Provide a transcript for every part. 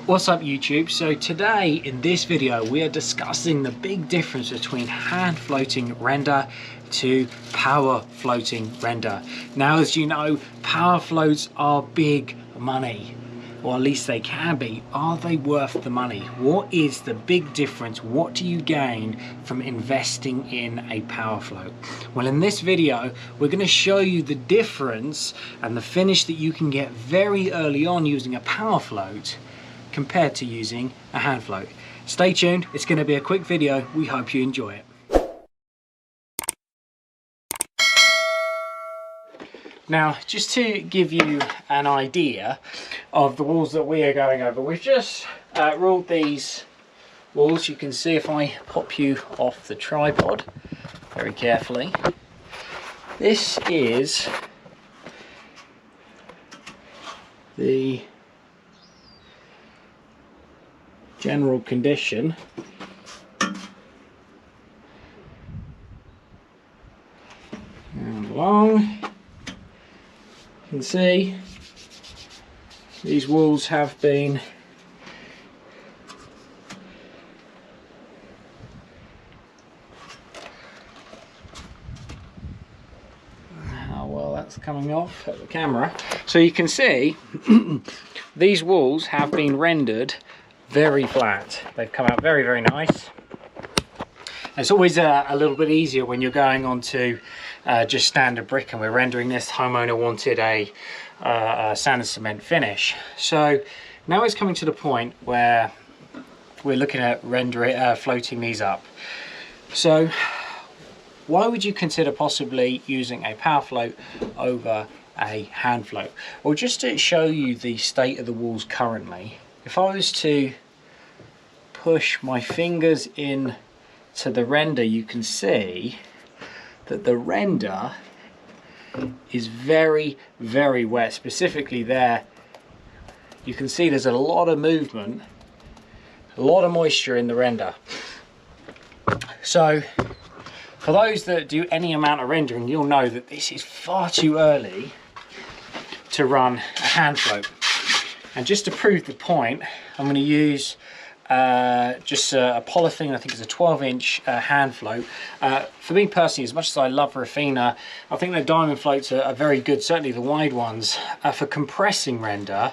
What's up YouTube? So today in this video we are discussing the big difference between hand floating render to power floating render. Now, as you know, power floats are big money, or at least they can be. Are they worth the money? What is the big difference? What do you gain from investing in a power float? Well, in this video we're going to show you the difference and the finish that you can get very early on using a power float compared to using a hand float. Stay tuned, it's going to be a quick video. We hope you enjoy it. Now, just to give you an idea of the walls that we are going over, we've just ruled these walls. You can see if I pop you off the tripod very carefully. This is the general condition. And along, you can see these walls have been how well that's coming off at the camera. So you can see these walls have been rendered very flat. They've come out very, very nice. It's always a little bit easier when you're going on to just standard brick, and we're rendering this. Homeowner wanted a sand and cement finish. So now it's coming to the point where we're looking at floating these up. So why would you consider possibly using a power float over a hand float? Well, just to show you the state of the walls currently, if I was to push my fingers in to the render, you can see that the render is very, very wet. Specifically there, you can see there's a lot of movement, a lot of moisture in the render. So for those that do any amount of rendering, you'll know that this is far too early to run a hand float. And just to prove the point, I'm going to use just a polythene. I think it's a 12-inch hand float. For me personally, as much as I love Refina, I think their diamond floats are very good, certainly the wide ones. For compressing render,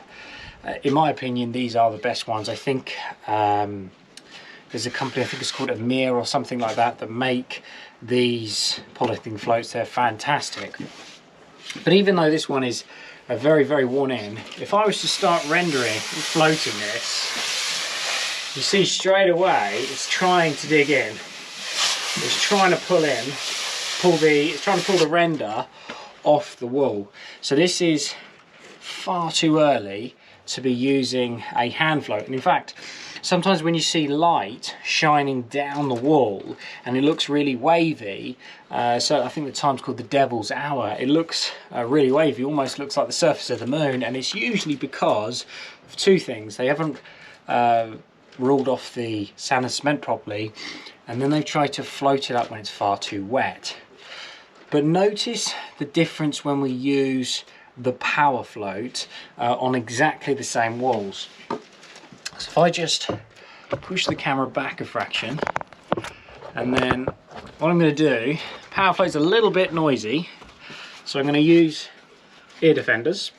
in my opinion, these are the best ones. I think there's a company, I think it's called Amir or something like that, that make these polythene floats. They're fantastic. But even though this one is very, very worn in, if I was to start rendering and floating this, you see straight away it's trying to dig in. It's trying to it's trying to pull the render off the wall. So this is far too early to be using a hand float. And in fact, sometimes when you see light shining down the wall and it looks really wavy, so I think the time's called the Devil's Hour, it looks really wavy, almost looks like the surface of the moon, and it's usually because of two things. They haven't ruled off the sand and cement properly, and then they've tried to float it up when it's far too wet. But notice the difference when we use the power float on exactly the same walls. So if I just push the camera back a fraction, and then what I'm going to do, power float's a little bit noisy, so I'm going to use ear defenders.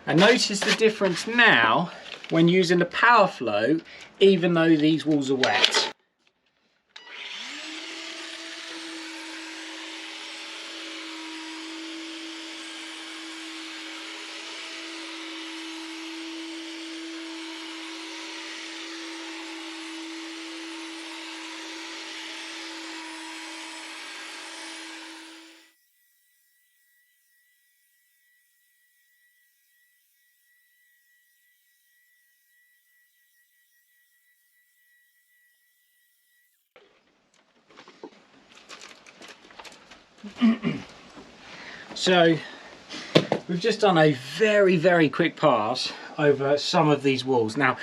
And notice the difference now when using the power float, even though these walls are wet. So we've just done a very, very quick pass over some of these walls. Now,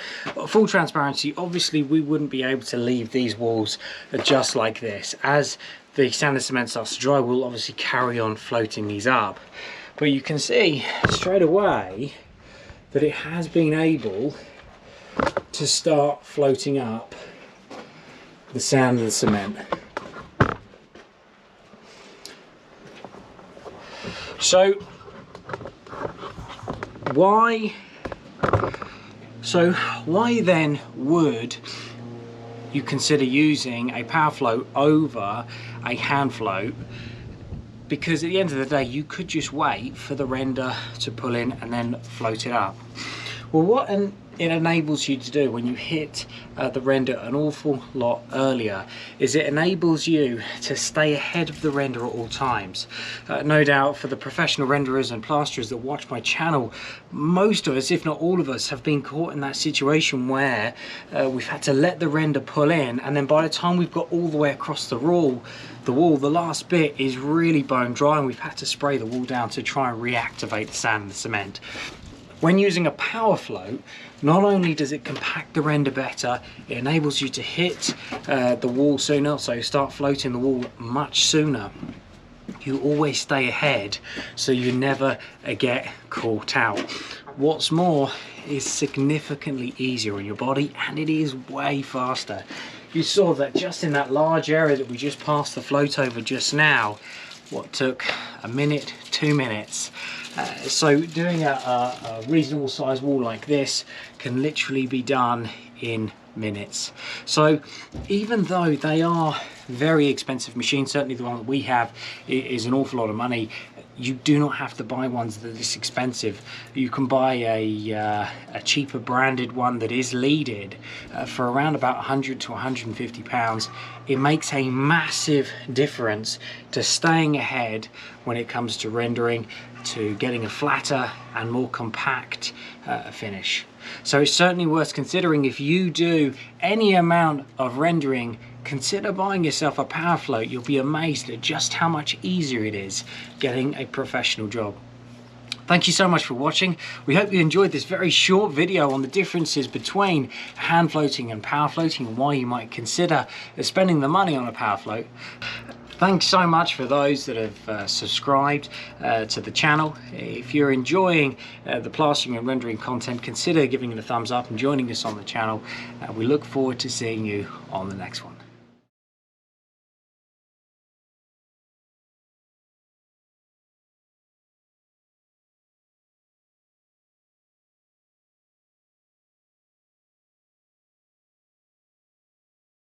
full transparency, obviously we wouldn't be able to leave these walls just like this. As the sand and cement starts to dry, we'll obviously carry on floating these up. But you can see straight away that it has been able to start floating up the sand and the cement. So why then would you consider using a Powerfloat over a hand float? Because at the end of the day, you could just wait for the render to pull in and then float it up. Well, what it enables you to do when you hit the render an awful lot earlier is it enables you to stay ahead of the render at all times. No doubt for the professional renderers and plasterers that watch my channel, most of us, if not all of us, have been caught in that situation where we've had to let the render pull in, and then by the time we've got all the way across the wall, the last bit is really bone dry and we've had to spray the wall down to try and reactivate the sand and the cement. When using a Powerfloat, not only does it compact the render better, it enables you to hit the wall sooner, so you start floating the wall much sooner. You always stay ahead, so you never get caught out. What's more, it's significantly easier on your body and it is way faster. You saw that just in that large area that we just passed the float over just now, what took a minute, 2 minutes. So doing a reasonable size wall like this can literally be done in minutes. So even though they are very expensive machines, certainly the one that we have is an awful lot of money, you do not have to buy ones that are this expensive. You can buy a cheaper branded one that is leaded for around about 100 to 150 pounds. It makes a massive difference to staying ahead when it comes to rendering, to getting a flatter and more compact finish. So it's certainly worth considering. If you do any amount of rendering, consider buying yourself a Powerfloat. You'll be amazed at just how much easier it is getting a professional job. Thank you so much for watching. We hope you enjoyed this very short video on the differences between hand floating and power floating and why you might consider spending the money on a Powerfloat. Thanks so much for those that have subscribed to the channel. If you're enjoying the plastering and rendering content, consider giving it a thumbs up and joining us on the channel. We look forward to seeing you on the next one.